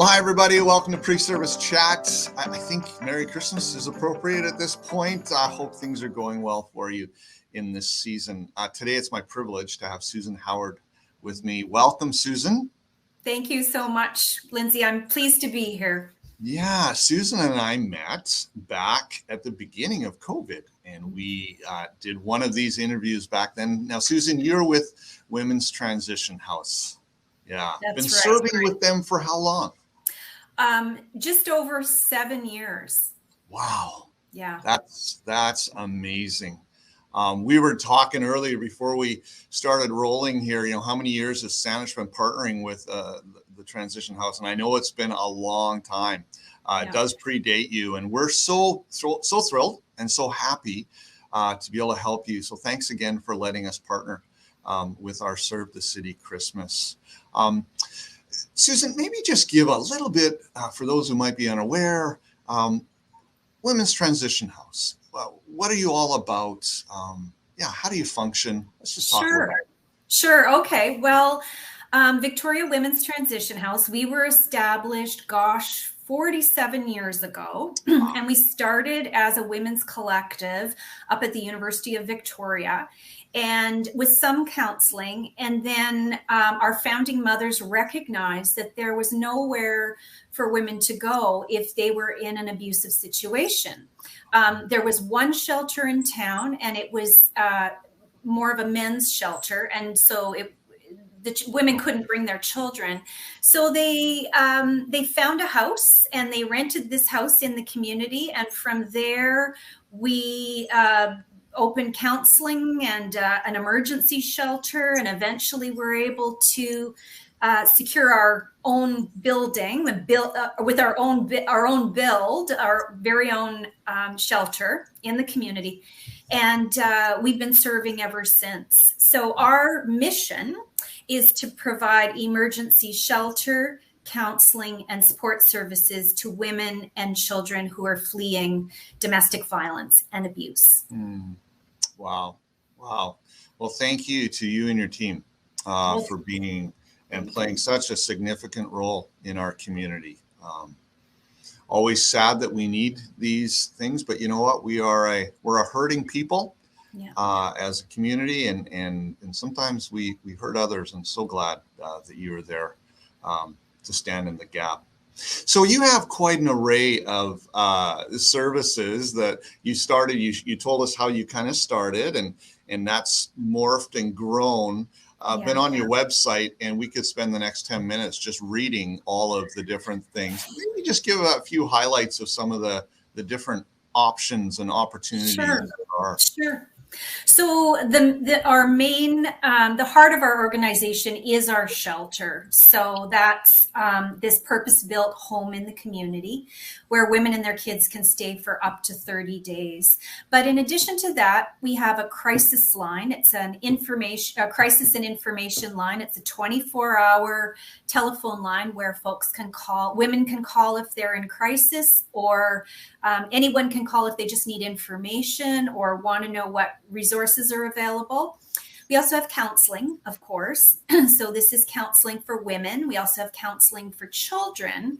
Well, hi, everybody. Welcome to Preservice Chat. I think Merry Christmas is appropriate at this point. I hope things are going well for you in this season. Today, it's my privilege to have Susan Howard with me. Welcome, Susan. Thank you so much, Lindsay. I'm pleased to be here. Yeah, Susan and I met back at the beginning of COVID, and we did one of these interviews back then. Now, Susan, you're with Women's Transition House. Yeah, That's been right. serving with them for how long? Just over 7 years. Wow. Yeah. That's amazing. We were talking earlier before we started rolling here, how many years has Sanish been partnering with the Transition House? And I know it's been a long time. It does predate you. And we're so thrilled and so happy to be able to help you. So thanks again for letting us partner with our Serve the City Christmas. Susan, maybe just give a little bit for those who might be unaware. Women's Transition House. What are you all about? How do you function? Let's just talk about it. Sure. Okay. Well, Victoria Women's Transition House, we were established, 47 years ago. And we started as a women's collective up at the University of Victoria, and with some counseling. And then our founding mothers recognized that there was nowhere for women to go if they were in an abusive situation. There was one shelter in town, and it was more of a men's shelter. And so the women couldn't bring their children. So they found a house, and they rented this house in the community. And from there, we opened counseling and an emergency shelter. And eventually we're able to secure our own building, with our own build, our very own shelter in the community. And we've been serving ever since. So our mission is to provide emergency shelter, counseling, and support services to women and children who are fleeing domestic violence and abuse. Wow. Well, thank you to you and your team for being and playing such a significant role in our community. Always sad that we need these things, but you know what? We're a hurting people. As a community, and sometimes we hurt others. I'm so glad that you were there to stand in the gap. So you have quite an array of services that you started. You told us how you kind of started, and that's morphed and grown. Been on your website, and we could spend the next 10 minutes just reading all of the different things. Maybe just give a few highlights of some of the different options and opportunities there are. Sure. So our main, the heart of our organization is our shelter. So that's this purpose-built home in the community where women and their kids can stay for up to 30 days. But in addition to that, we have a crisis line. It's a crisis and information line. It's a 24-hour telephone line where women can call if they're in crisis, or anyone can call if they just need information or want to know what resources are available. We also have counseling, of course. So this is counseling for women. We also have counseling for children.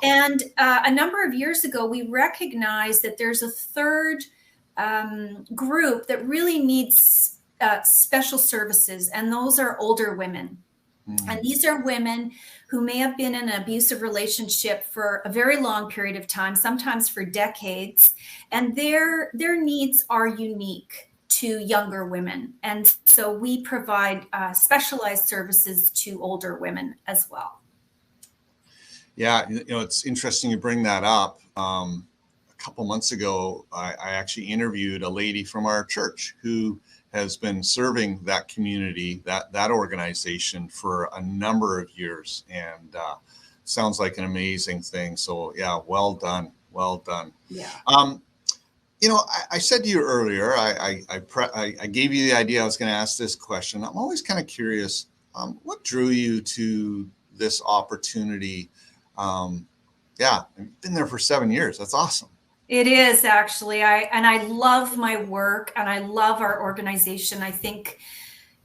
And a number of years ago, we recognized that there's a third group that really needs special services, and those are older women. And these are women who may have been in an abusive relationship for a very long period of time, sometimes for decades, and their needs are unique to younger women. And so we provide specialized services to older women as well. Yeah, it's interesting you bring that up. A couple months ago, I actually interviewed a lady from our church who has been serving that community, that organization for a number of years, and sounds like an amazing thing. So yeah, well done. Yeah. I said to you earlier, I gave you the idea I was going to ask this question. I'm always kind of curious, what drew you to this opportunity? You've been there for 7 years. That's awesome. It is, actually. I love my work, and I love our organization. I think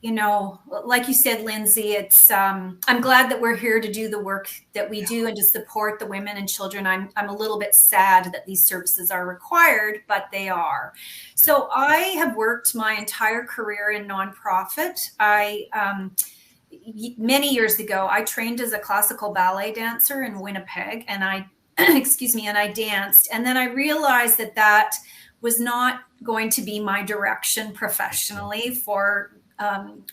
you know, like you said, Lindsay, it's I'm glad that we're here to do the work that we do and to support the women and children. I'm a little bit sad that these services are required, but they are. So I have worked my entire career in nonprofit. Many years ago, I trained as a classical ballet dancer in Winnipeg, and I excuse me, and I danced. And then I realized that that was not going to be my direction professionally for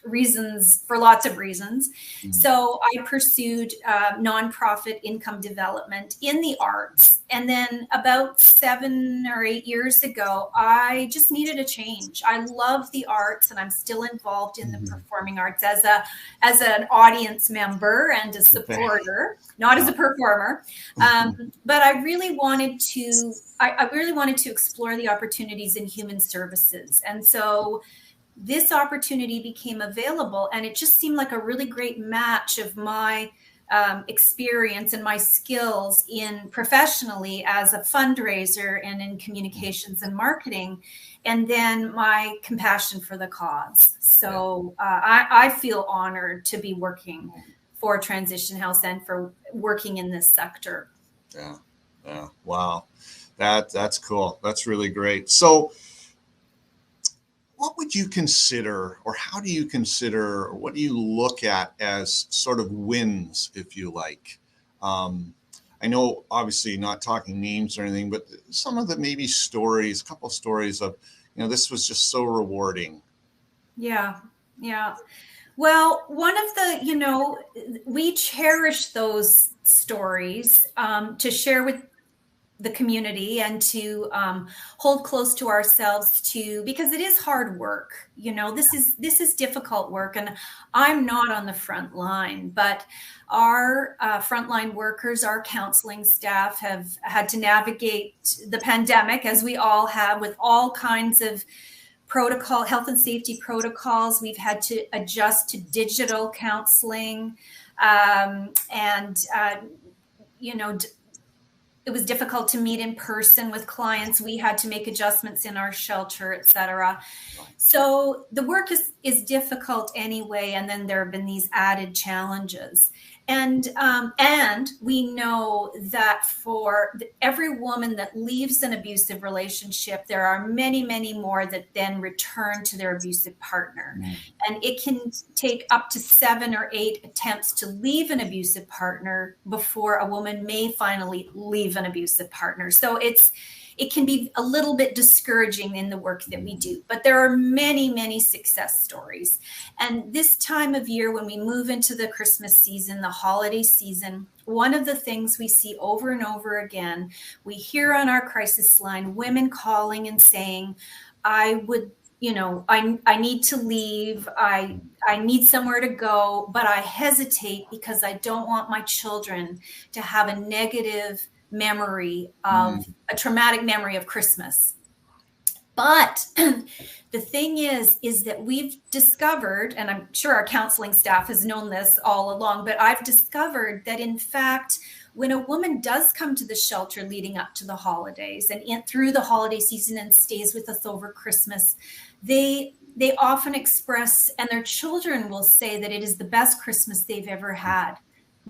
reasons, for lots of reasons. So I pursued nonprofit income development in the arts. And then about 7 or 8 years ago, I just needed a change. I love the arts, and I'm still involved in the performing arts as an audience member and a supporter, not as a performer. But I really wanted to, I really wanted to explore the opportunities in human services. And so this opportunity became available, and it just seemed like a really great match of my experience and my skills in professionally as a fundraiser and in communications and marketing, and then my compassion for the cause. So I feel honored to be working for Transition House and for working in this sector. Yeah. Wow. That's cool. That's really great. So what would you consider, or how do you consider, or what do you look at as sort of wins, if you like? I know, obviously, not talking names or anything, but some of the maybe stories, a couple of stories of, you know, this was just so rewarding. Yeah. Well, one of the, you know, we cherish those stories to share with the community and to hold close to ourselves too, because it is hard work. You know, this is difficult work, and I'm not on the front line, but our frontline workers, our counseling staff have had to navigate the pandemic, as we all have, with all kinds of protocol, health and safety protocols. We've had to adjust to digital counseling, you know, it was difficult to meet in person with clients. We had to make adjustments in our shelter, et cetera. So the work is difficult anyway. And then there have been these added challenges. And we know that for every woman that leaves an abusive relationship, there are many, many more that then return to their abusive partner. And it can take up to 7 or 8 attempts to leave an abusive partner before a woman may finally leave an abusive partner. So it can be a little bit discouraging in the work that we do, but there are many, many success stories. And this time of year, when we move into the Christmas season, the holiday season, one of the things we see over and over again, we hear on our crisis line, women calling and saying, I need to leave. I need somewhere to go, but I hesitate because I don't want my children to have a negative memory of a traumatic memory of Christmas. But the thing is that we've discovered, and I'm sure our counseling staff has known this all along, but I've discovered that in fact, when a woman does come to the shelter leading up to the holidays and through the holiday season and stays with us over Christmas, they often express, and their children will say, that it is the best Christmas they've ever had.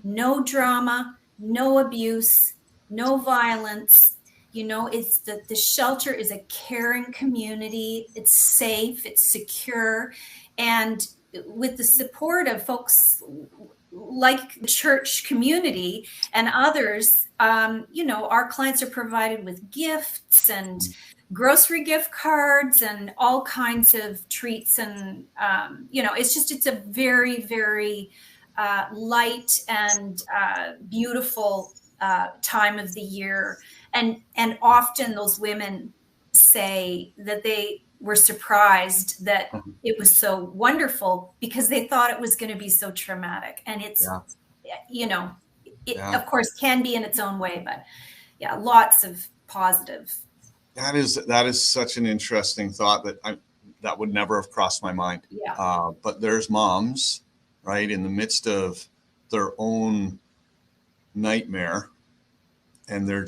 No drama, no abuse, no violence. You know, it's the shelter is a caring community. It's safe, it's secure. And with the support of folks like the church community and others, you know, our clients are provided with gifts and grocery gift cards and all kinds of treats. And, you know, it's a very, very light and beautiful time of the year. And often those women say that they were surprised that it was so wonderful because they thought it was going to be so traumatic. And it's, you know, it of course can be in its own way, but yeah, lots of positive. That is such an interesting thought that would never have crossed my mind. Yeah. But there's moms, right, in the midst of their own nightmare, and they're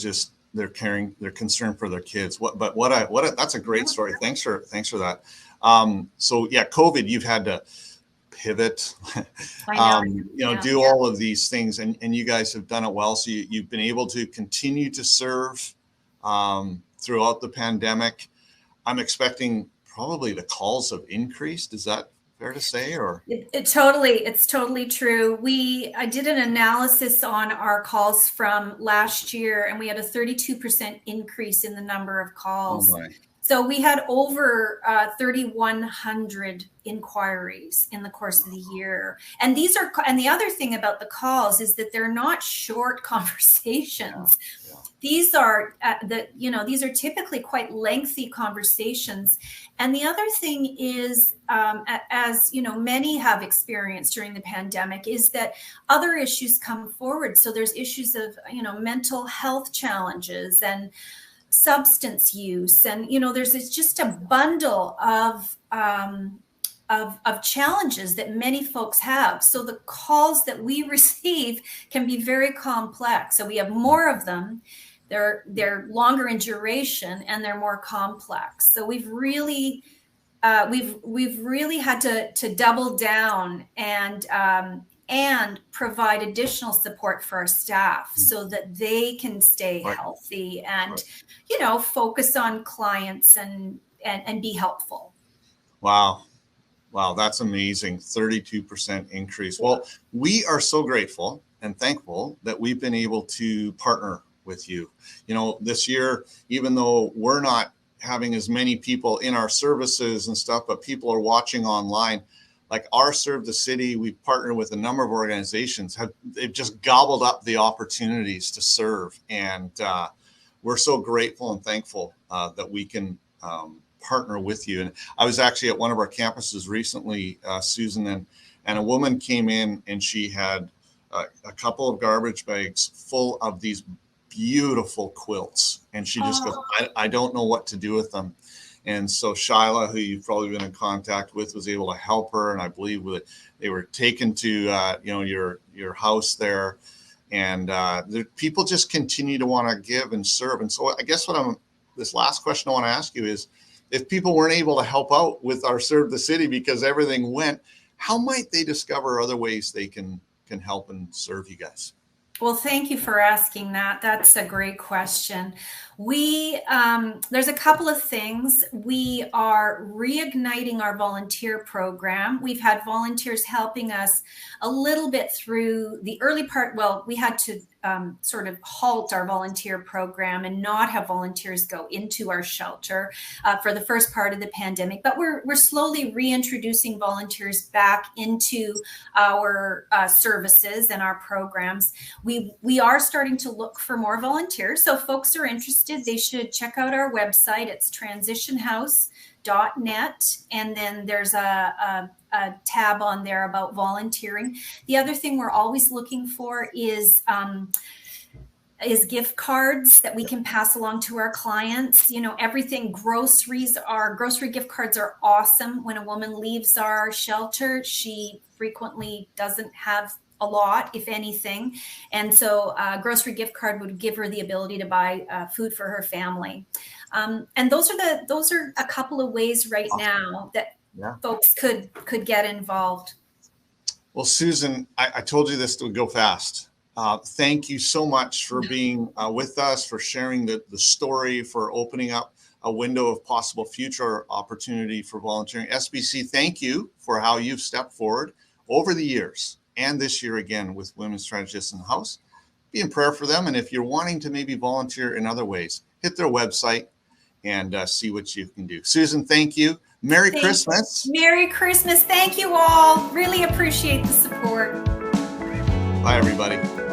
concerned for their kids. That's a great story. Thanks for that. So yeah, COVID, you've had to pivot, I know. do all of these things. And you guys have done it well. So you've been able to continue to serve throughout the pandemic. I'm expecting probably the calls have increased. Is that fair to say? Or it's totally true. I did an analysis on our calls from last year, and we had a 32% increase in the number of calls. Oh my. So we had over 3,100 inquiries in the course of the year. And the other thing about the calls is that they're not short conversations. Yeah. These are these are typically quite lengthy conversations. And the other thing is, as many have experienced during the pandemic, is that other issues come forward. So there's issues of mental health challenges and substance use, and there's just a bundle of challenges that many folks have. So the calls that we receive can be very complex. So we have more of them. They're longer in duration and they're more complex. So we've really had to double down and provide additional support for our staff so that they can stay healthy and, focus on clients and be helpful. Wow. That's amazing. 32% increase. Well, we are so grateful and thankful that we've been able to partner with you. This year, even though we're not having as many people in our services and stuff, but people are watching online. Like our Serve the City, we've partnered with a number of organizations. They've just gobbled up the opportunities to serve. And we're so grateful and thankful that we can partner with you. And I was actually at one of our campuses recently, Susan, and a woman came in and she had a couple of garbage bags full of these beautiful quilts. And she just goes, I don't know what to do with them. And so Shyla, who you've probably been in contact with, was able to help her. And I believe they were taken to, your house there. And the people just continue to want to give and serve. And so I guess this last question I want to ask you is, if people weren't able to help out with our Serve the City because everything went, how might they discover other ways they can help and serve you guys? Well, thank you for asking that. That's a great question. There's a couple of things. We are reigniting our volunteer program. We've had volunteers helping us a little bit through the early part. Well, we had to sort of halt our volunteer program and not have volunteers go into our shelter for the first part of the pandemic. But we're slowly reintroducing volunteers back into our services and our programs. We are starting to look for more volunteers. So if folks are interested, they should check out our website. It's transitionhouse.net. And then there's a tab on there about volunteering. The other thing we're always looking for is gift cards that we can pass along to our clients. Everything grocery gift cards are awesome. When a woman leaves our shelter, she frequently doesn't have a lot, if anything. And so a grocery gift card would give her the ability to buy food for her family. And those are a couple of ways right now that folks could get involved. Well, Susan, I told you this would go fast. Thank you so much for being with us, for sharing the story, for opening up a window of possible future opportunity for volunteering. SBC, thank you for how you've stepped forward over the years and this year again with Women's Transition House. Be in prayer for them. And if you're wanting to maybe volunteer in other ways, hit their website and see what you can do. Susan, thank you. Merry Christmas. Merry Christmas. Thank you all. Really appreciate the support. Bye, everybody.